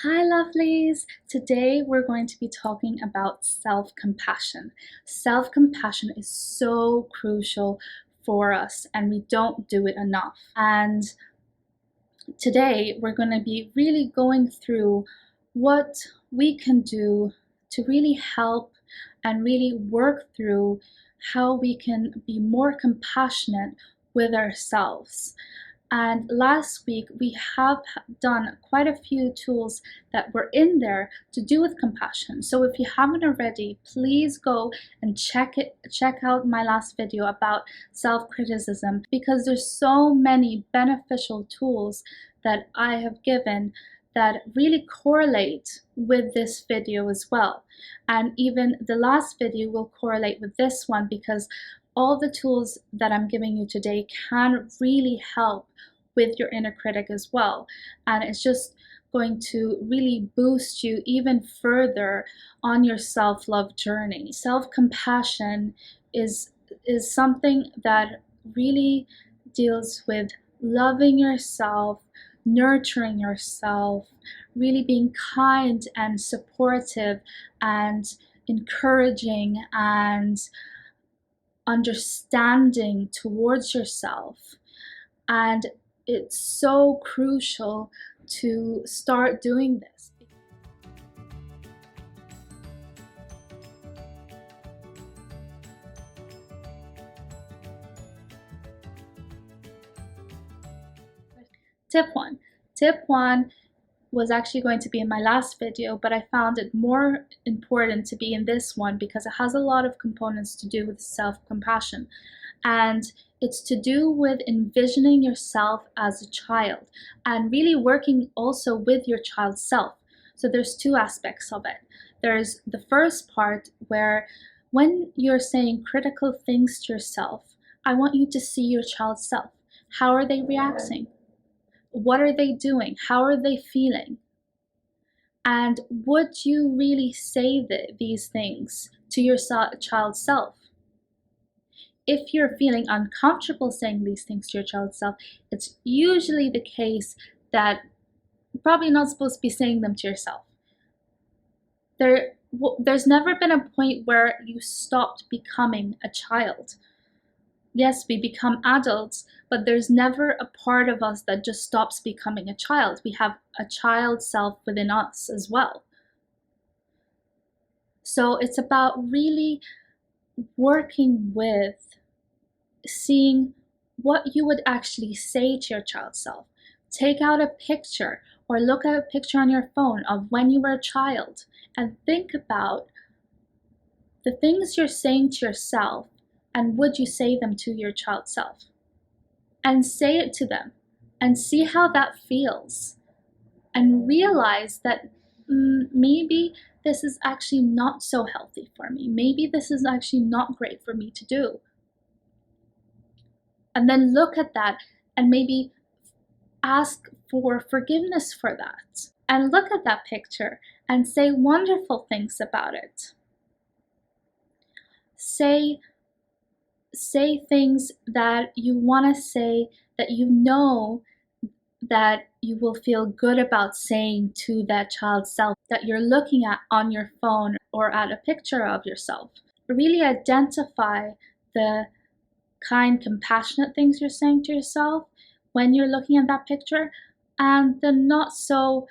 Hi lovelies! Today we're going to be talking about self-compassion. Self-compassion is so crucial for us and we don't do it enough. And today we're going to be really going through what we can do to really help and really work through how we can be more compassionate with ourselves. And last week we have done quite a few tools that were in there to do with compassion. So if you haven't already, please go and check out my last video about self-criticism, because there's so many beneficial tools that I have given that really correlate with this video as well. And even the last video will correlate with this one, because all the tools that I'm giving you today can really help with your inner critic as well. And it's just going to really boost you even further on your self-love journey. Self-compassion is something that really deals with loving yourself, nurturing yourself, really being kind and supportive and encouraging and understanding towards yourself. And it's so crucial to start doing this. Tip one was actually going to be in my last video, but I found it more important to be in this one because it has a lot of components to do with self-compassion. And it's to do with envisioning yourself as a child and really working also with your child's self. So there's two aspects of it. There's the first part where when you're saying critical things to yourself, I want you to see your child's self. How are they reacting? What are they doing? How are they feeling? And would you really say these things to your child's self? If you're feeling uncomfortable saying these things to your child's self, it's usually the case that you're probably not supposed to be saying them to yourself. There's never been a point where you stopped becoming a child. Yes, we become adults, but there's never a part of us that just stops becoming a child. We have a child self within us as well. So it's about really working with seeing what you would actually say to your child self. Take out a picture or look at a picture on your phone of when you were a child and think about the things you're saying to yourself, and would you say them to your child self? And say it to them and see how that feels, and realize that maybe this is actually not so healthy for me. Maybe this is actually not great for me to do. And then look at that and maybe ask for forgiveness for that. And look at that picture and say wonderful things about it. Say things that you want to say, that you know that you will feel good about saying to that child's self that you're looking at on your phone or at a picture of yourself. Really identify the kind, compassionate things you're saying to yourself when you're looking at that picture, and the not so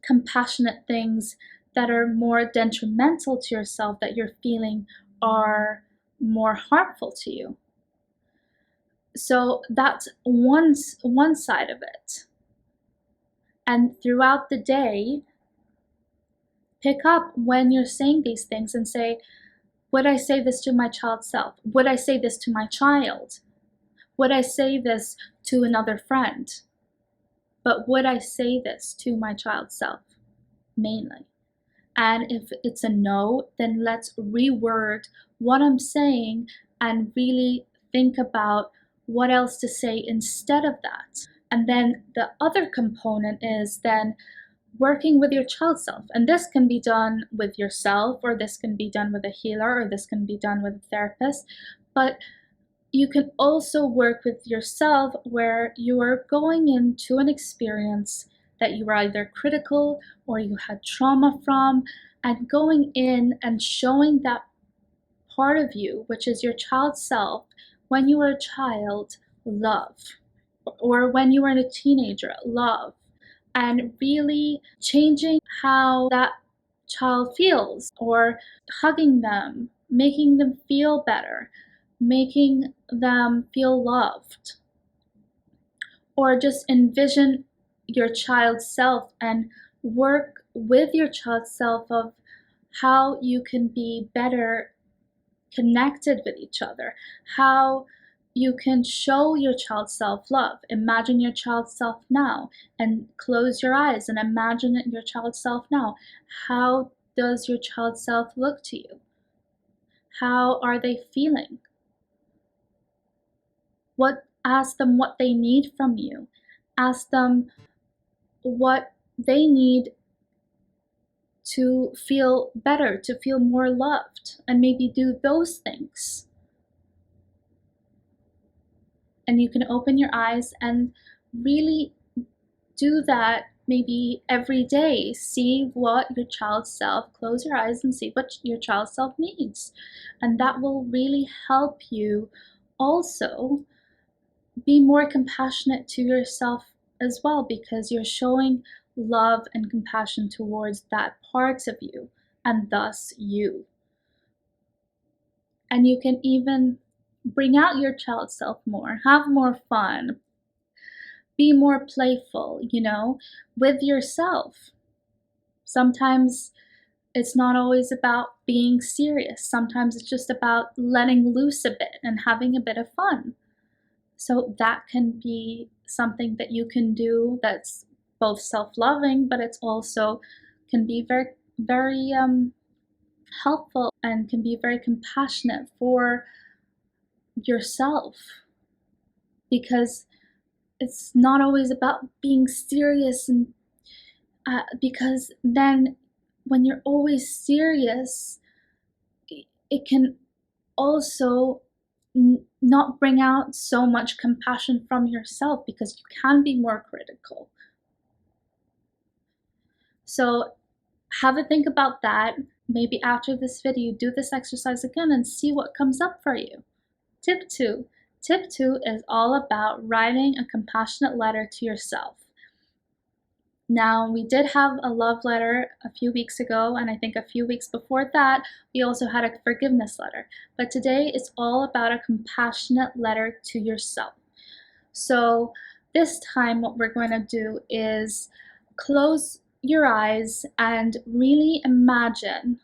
compassionate things that are more detrimental to yourself that you're feeling are more harmful to you. So that's one side of it. And throughout the day, pick up when you're saying these things and say, would I say this to my child's self? Would I say this to my child? Would I say this to another friend? But would I say this to my child's self mainly? And if it's a no, then let's reword what I'm saying and really think about what else to say instead of that. And then the other component is then working with your child self. And this can be done with yourself, or this can be done with a healer, or this can be done with a therapist. But you can also work with yourself where you are going into an experience that you were either critical or you had trauma from, and going in and showing that part of you, which is your child self, when you were a child, love, or when you were a teenager, love, and really changing how that child feels, or hugging them, making them feel better, making them feel loved, or just envision your child's self and work with your child's self of how you can be better connected with each other, how you can show your child self-love. Imagine your child self now and close your eyes and imagine your child self now. How does your child self look to you? How are they feeling? Ask them what they need from you. Ask them what they need to feel better, to feel more loved, and maybe do those things. And you can open your eyes and really do that maybe every day. See what your child's self, close your eyes and see what your child's self needs. And that will really help you also be more compassionate to yourself as well, because you're showing love and compassion towards that part of you, and thus you. And you can even bring out your child self more, have more fun, be more playful, with yourself. Sometimes it's not always about being serious. Sometimes it's just about letting loose a bit and having a bit of fun. So that can be something that you can do that's both self-loving, but it's also can be very, very helpful and can be very compassionate for yourself, because it's not always about being serious, and because then when you're always serious, it can also not bring out so much compassion from yourself, because you can be more critical. So have a think about that. Maybe after this video, do this exercise again and see what comes up for you. Tip 2. Tip 2 is all about writing a compassionate letter to yourself. Now, we did have a love letter a few weeks ago, and I think a few weeks before that, we also had a forgiveness letter. But today, it's all about a compassionate letter to yourself. So this time, what we're going to do is close your eyes and really imagine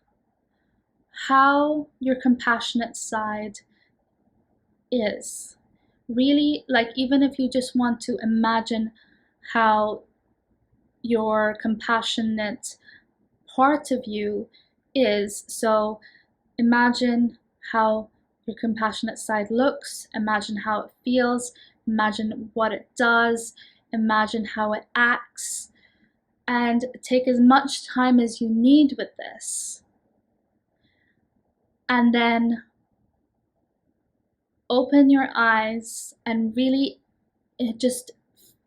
how your compassionate side is. Really, like, even if you just want to imagine how your compassionate part of you is. So imagine how your compassionate side looks, imagine how it feels, imagine what it does, imagine how it acts, and take as much time as you need with this. And then open your eyes and really just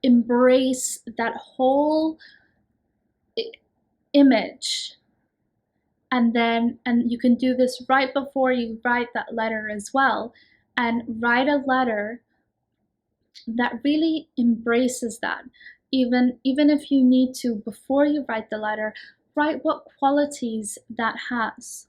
embrace that whole image. And you can do this right before you write that letter as well, and write a letter that really embraces that. Even if you need to, before you write the letter, write what qualities that has,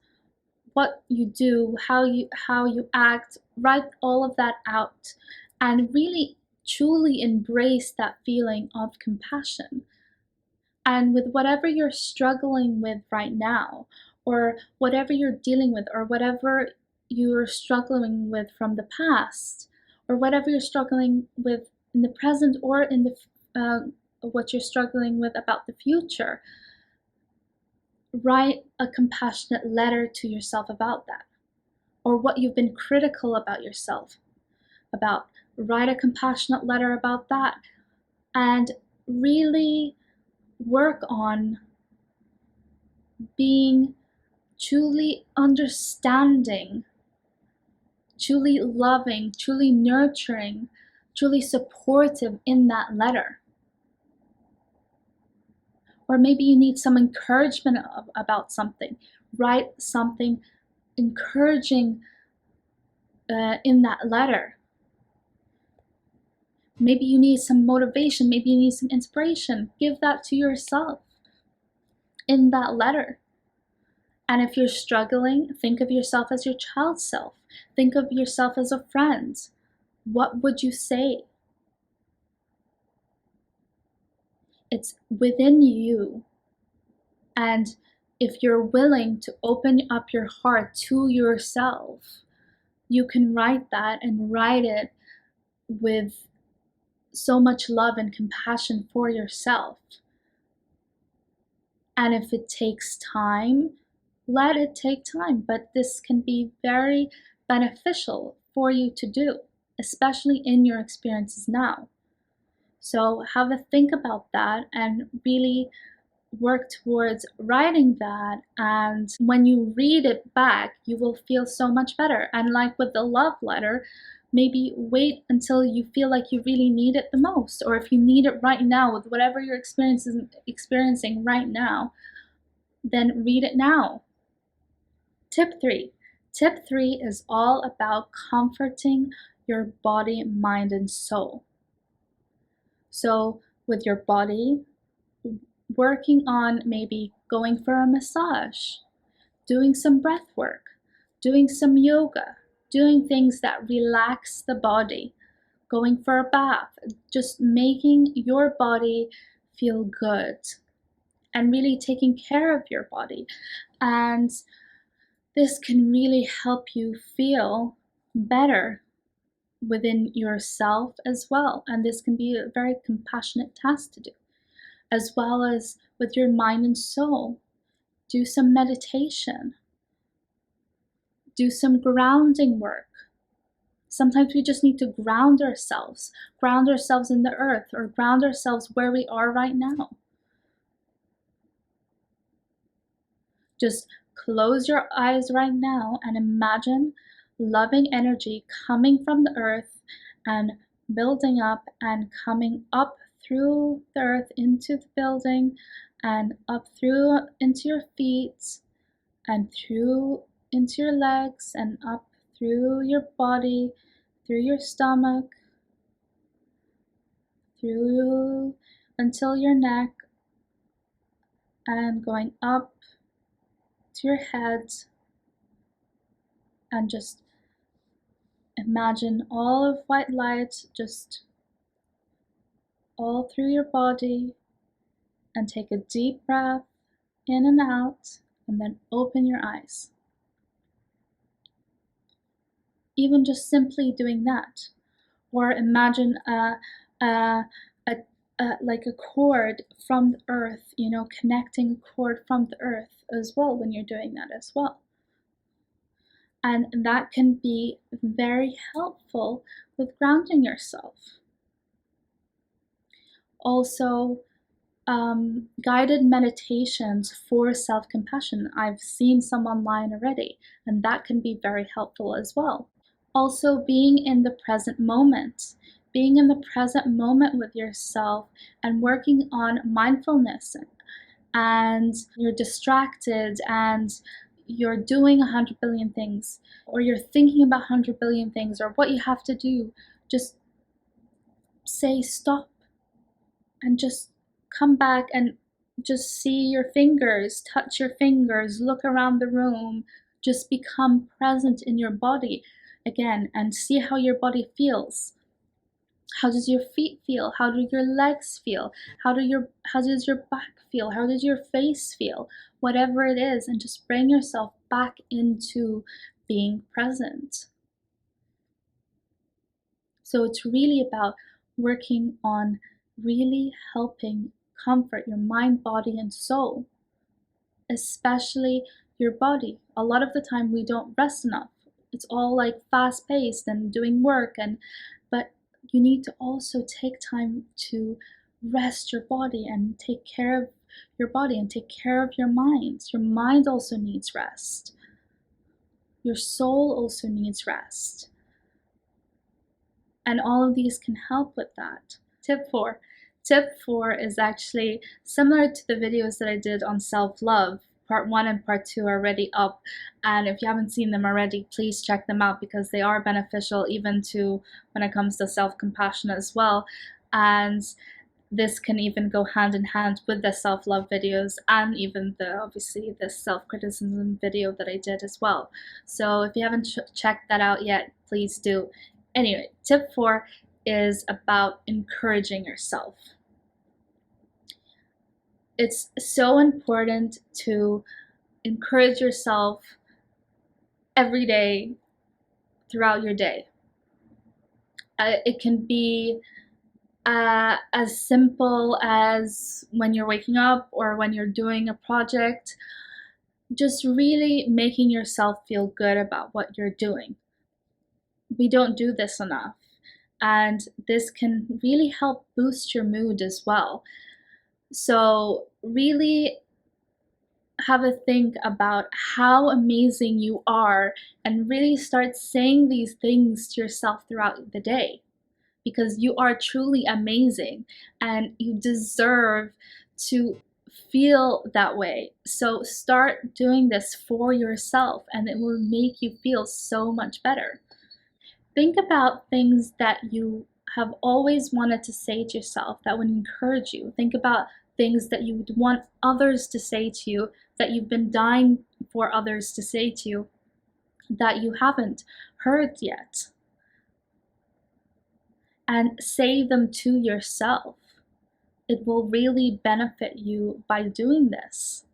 what you do, how you act, write all of that out, and really truly embrace that feeling of compassion. And with whatever you're struggling with right now, or whatever you're dealing with, or whatever you're struggling with from the past, or whatever you're struggling with in the present, or in the what you're struggling with about the future, write a compassionate letter to yourself about that, or what you've been critical about yourself about. Write a compassionate letter about that, and really work on being truly understanding, truly loving, truly nurturing, truly supportive in that letter. Or maybe you need some encouragement about something. Write something encouraging in that letter. Maybe you need some motivation. Maybe you need some inspiration. Give that to yourself in that letter. And if you're struggling, think of yourself as your child self. Think of yourself as a friend. What would you say? It's within you. And if you're willing to open up your heart to yourself, you can write that and write it with so much love and compassion for yourself. And if it takes time, let it take time. But this can be very beneficial for you to do, especially in your experiences now. So have a think about that and really work towards writing that. And when you read it back, you will feel so much better. And like with the love letter, maybe wait until you feel like you really need it the most, or if you need it right now with whatever you're experiencing right now, then read it now. Tip 3. Tip 3 is all about comforting your body, mind, and soul. So with your body, working on maybe going for a massage, doing some breath work, doing some yoga, doing things that relax the body, going for a bath, just making your body feel good and really taking care of your body. And this can really help you feel better within yourself as well. And this can be a very compassionate task to do, as well as with your mind and soul. Do some meditation. Do some grounding work. Sometimes we just need to ground ourselves in the earth, or ground ourselves where we are right now. Just close your eyes right now and imagine loving energy coming from the earth and building up and coming up through the earth into the building and up through into your feet and through into your legs and up through your body, through your stomach, through until your neck, and going up to your head. And just imagine all of white light just all through your body, and take a deep breath in and out, and then open your eyes. Even just simply doing that. Or imagine like a cord from the earth, connecting a cord from the earth as well when you're doing that as well. And that can be very helpful with grounding yourself. Also, guided meditations for self-compassion. I've seen some online already, and that can be very helpful as well. Also, being in the present moment. Being in the present moment with yourself and working on mindfulness, and you're distracted and you're doing 100 billion things, or you're thinking about 100 billion things, or what you have to do, just say stop and just come back and just see your fingers, touch your fingers, look around the room, just become present in your body again and see how your body feels. How does your feet feel? How do your legs feel? How does your back feel? How does your face feel? Whatever it is, and just bring yourself back into being present. So it's really about working on really helping comfort your mind, body, and soul, especially your body. A lot of the time we don't rest enough. It's all like fast-paced and doing work, but you need to also take time to rest your body and take care of your body and take care of your mind. Your mind also needs rest. Your soul also needs rest. And all of these can help with that. Tip 4. Tip 4 is actually similar to the videos that I did on self-love. Part 1 and part 2 are already up, and if you haven't seen them already, please check them out because they are beneficial even to when it comes to self-compassion as well. And this can even go hand in hand with the self-love videos and even obviously the self-criticism video that I did as well. So if you haven't checked that out yet, please do. Anyway, tip 4 is about encouraging yourself. It's so important to encourage yourself every day throughout your day. It can be as simple as when you're waking up or when you're doing a project, just really making yourself feel good about what you're doing. We don't do this enough, and this can really help boost your mood as well. So really have a think about how amazing you are and really start saying these things to yourself throughout the day, because you are truly amazing and you deserve to feel that way. So start doing this for yourself and it will make you feel so much better. Think about things that you have always wanted to say to yourself that would encourage you. Think about things that you would want others to say to you, that you've been dying for others to say to you, that you haven't heard yet. And say them to yourself. It will really benefit you by doing this.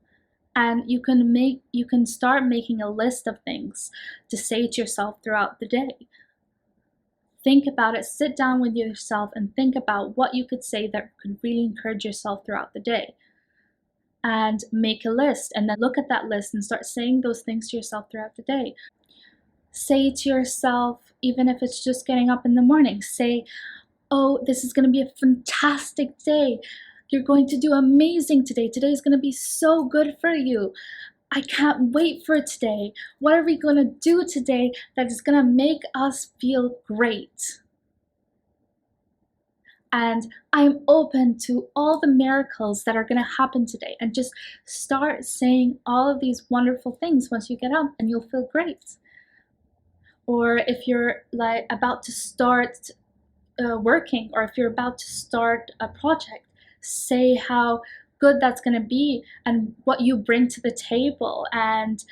And you can start making a list of things to say to yourself throughout the day. Think about it, sit down with yourself and think about what you could say that could really encourage yourself throughout the day. And make a list and then look at that list and start saying those things to yourself throughout the day. Say to yourself, even if it's just getting up in the morning, say, oh, this is going to be a fantastic day. You're going to do amazing today. Today is going to be so good for you. I can't wait for today. What are we going to do today that is going to make us feel great? And I'm open to all the miracles that are going to happen today. And just start saying all of these wonderful things once you get up and you'll feel great. Or if you're like about to start working, or if you're about to start a project, say how good that's going to be and what you bring to the table and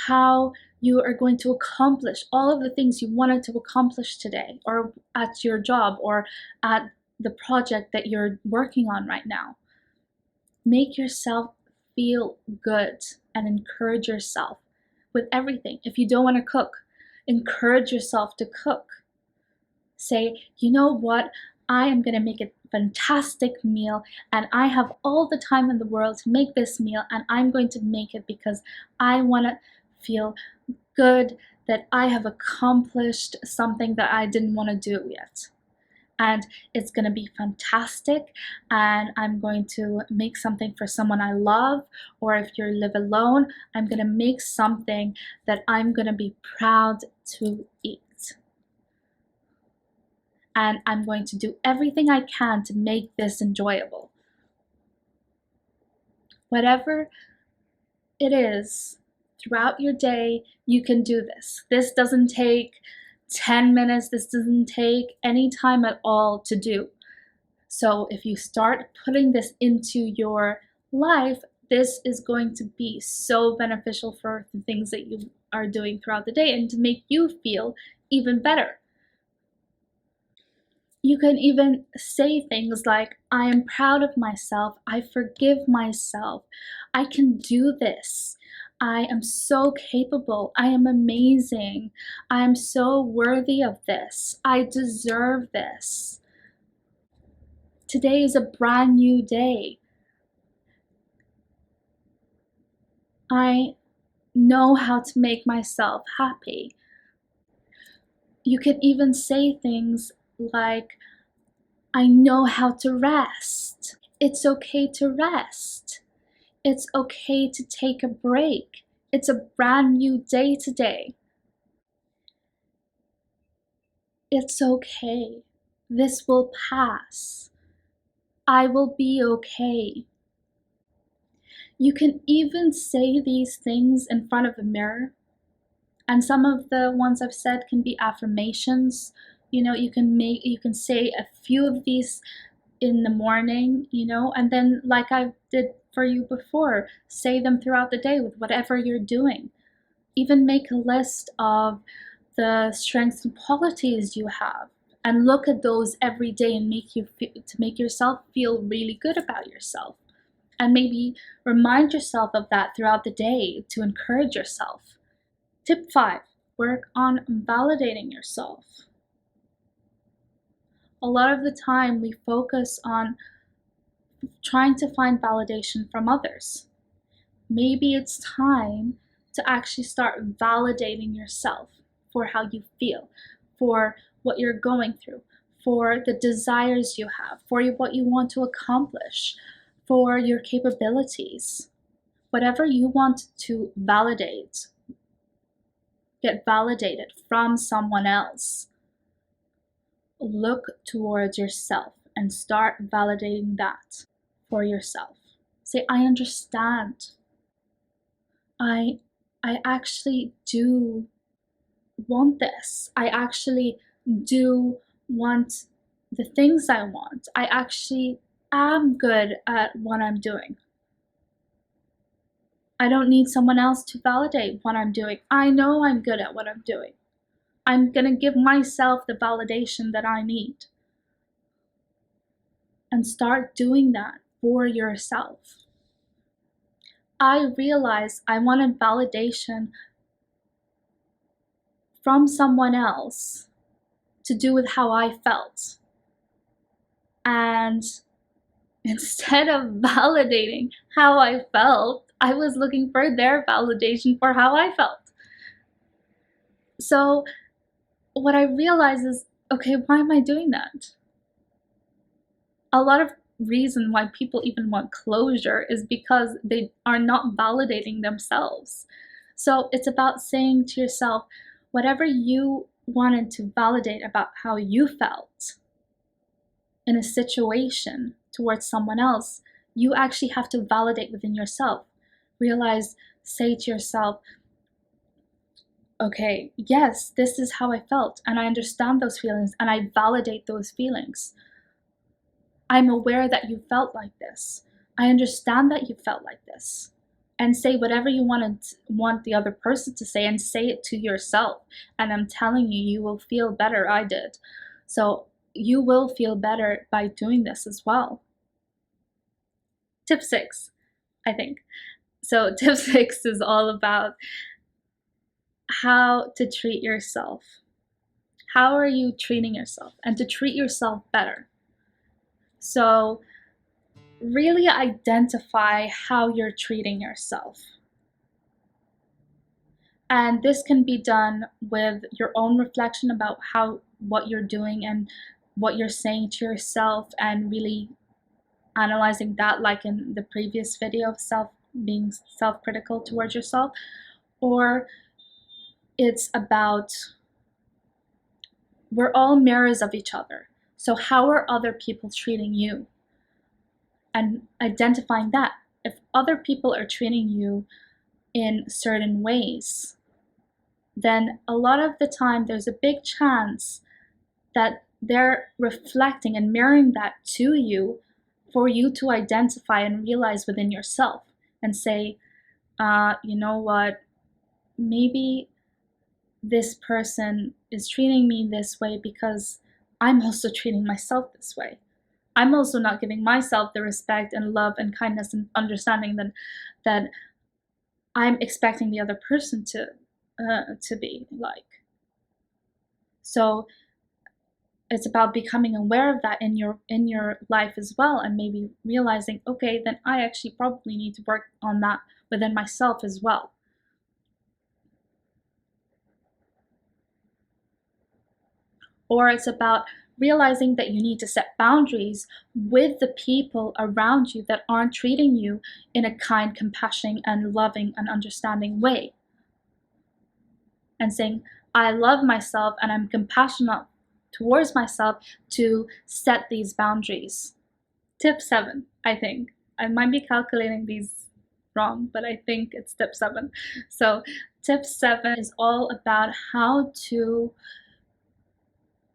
how you are going to accomplish all of the things you wanted to accomplish today, or at your job, or at the project that you're working on right now. Make yourself feel good and encourage yourself with everything. If you don't want to cook, encourage yourself to cook. Say, you know what, I am going to make a fantastic meal and I have all the time in the world to make this meal, and I'm going to make it because I want to feel good that I have accomplished something that I didn't want to do yet. And it's going to be fantastic, and I'm going to make something for someone I love, or if you live alone, I'm going to make something that I'm going to be proud to eat. And I'm going to do everything I can to make this enjoyable. Whatever it is, throughout your day, you can do this. This doesn't take 10 minutes, this doesn't take any time at all to do. So if you start putting this into your life, this is going to be so beneficial for the things that you are doing throughout the day and to make you feel even better. You can even say things like, I am proud of myself, I forgive myself, I can do this, I am so capable, I am amazing, I am so worthy of this, I deserve this. Today is a brand new day. I know how to make myself happy. You can even say things like, I know how to rest. It's okay to rest. It's okay to take a break. It's a brand new day today. It's okay. This will pass. I will be okay. You can even say these things in front of a mirror. And some of the ones I've said can be affirmations. You can say a few of these in the morning, and then, like I did for you before, say them throughout the day with whatever you're doing. Even make a list of the strengths and qualities you have and look at those every day and make yourself feel really good about yourself. And maybe remind yourself of that throughout the day to encourage yourself. Tip 5, work on validating yourself. A lot of the time we focus on trying to find validation from others. Maybe it's time to actually start validating yourself for how you feel, for what you're going through, for the desires you have, for what you want to accomplish, for your capabilities. Whatever you want to validate, get validated from someone else. Look towards yourself and start validating that for yourself. Say, I understand. I actually do want this. I actually do want the things I want. I actually am good at what I'm doing. I don't need someone else to validate what I'm doing. I know I'm good at what I'm doing. I'm going to give myself the validation that I need. And start doing that for yourself. I realized I wanted validation from someone else to do with how I felt. And instead of validating how I felt, I was looking for their validation for how I felt. So what I realized is, okay, why am I doing that? A lot of reason why people even want closure is because they are not validating themselves. So it's about saying to yourself, whatever you wanted to validate about how you felt in a situation towards someone else, you actually have to validate within yourself. Realize, say to yourself, okay, yes, this is how I felt, and I understand those feelings, and I validate those feelings. I'm aware that you felt like this. I understand that you felt like this. And say whatever you want the other person to say, and say it to yourself. And I'm telling you, you will feel better. I did. So you will feel better by doing this as well. Tip 6, I think. So tip 6 is all about how to treat yourself. How are you treating yourself? And to treat yourself better. So really identify how you're treating yourself. And this can be done with your own reflection about what you're doing and what you're saying to yourself, and really analyzing that, like in the previous video of being self-critical towards yourself. Or it's about, we're all mirrors of each other. So how are other people treating you? And identifying that. If other people are treating you in certain ways, then a lot of the time there's a big chance that they're reflecting and mirroring that to you, for you to identify and realize within yourself and say, you know what, maybe this person is treating me this way because I'm also treating myself this way. I'm also not giving myself the respect and love and kindness and understanding that I'm expecting the other person to be like. So it's about becoming aware of that in your life as well, and maybe realizing, okay, then I actually probably need to work on that within myself as well. Or it's about realizing that you need to set boundaries with the people around you that aren't treating you in a kind, compassionate, and loving and understanding way. And saying, I love myself and I'm compassionate towards myself to set these boundaries. tip 7, I think. I might be calculating these wrong, but I think it's tip 7. So tip 7 is all about how to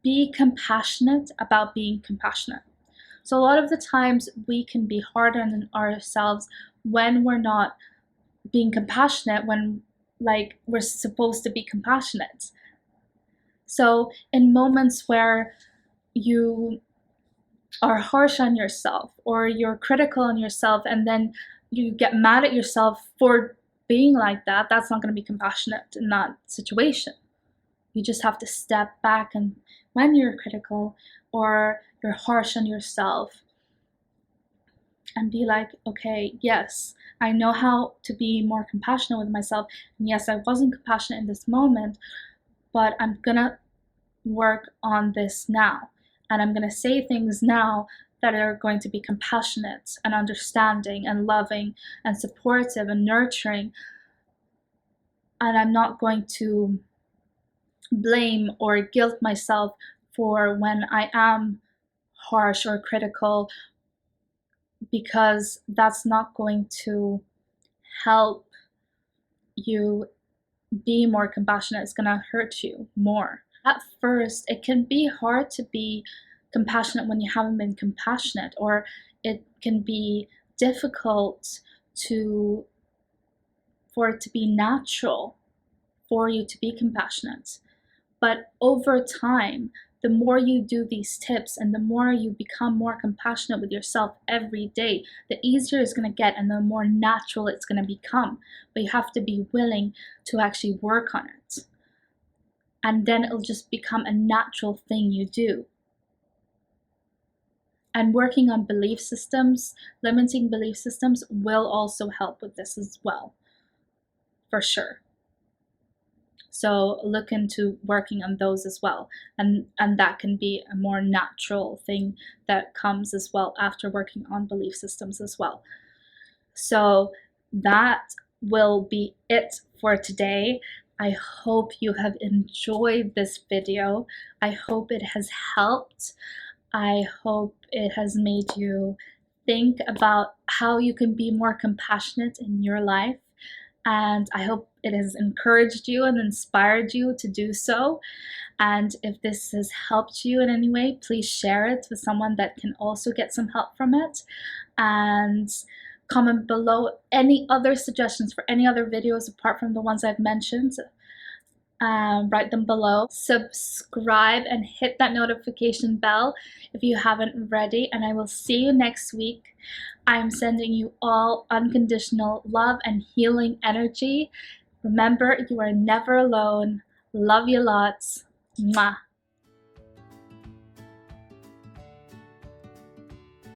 be compassionate about being compassionate. So a lot of the times we can be hard on ourselves when we're not being compassionate, when like we're supposed to be compassionate. So in moments where you are harsh on yourself or you're critical on yourself and then you get mad at yourself for being like that, that's not going to be compassionate in that situation. You just have to step back, and when you're critical or you're harsh on yourself, and be like, okay, yes, I know how to be more compassionate with myself, and yes, I wasn't compassionate in this moment, but I'm gonna work on this now, and I'm gonna say things now that are going to be compassionate and understanding and loving and supportive and nurturing, and I'm not going to blame or guilt myself for when I am harsh or critical, because that's not going to help you be more compassionate. It's going to hurt you more. At first, it can be hard to be compassionate when you haven't been compassionate, or it can be difficult for it to be natural for you to be compassionate. But over time, the more you do these tips and the more you become more compassionate with yourself every day, the easier it's going to get and the more natural it's going to become. But you have to be willing to actually work on it. And then it'll just become a natural thing you do. And working on belief systems, limiting belief systems, will also help with this as well, for sure. So look into working on those as well, and that can be a more natural thing that comes as well after working on belief systems as well. So that will be it for today. I hope you have enjoyed this video. I hope it has helped. I hope it has made you think about how you can be more compassionate in your life. And I hope it has encouraged you and inspired you to do so. And if this has helped you in any way, please share it with someone that can also get some help from it. And comment below any other suggestions for any other videos apart from the ones I've mentioned. Write them below. Subscribe and hit that notification bell if you haven't already, and I will see you next week. I'm sending you all unconditional love and healing energy. Remember, you are never alone. Love you lots. Mwah.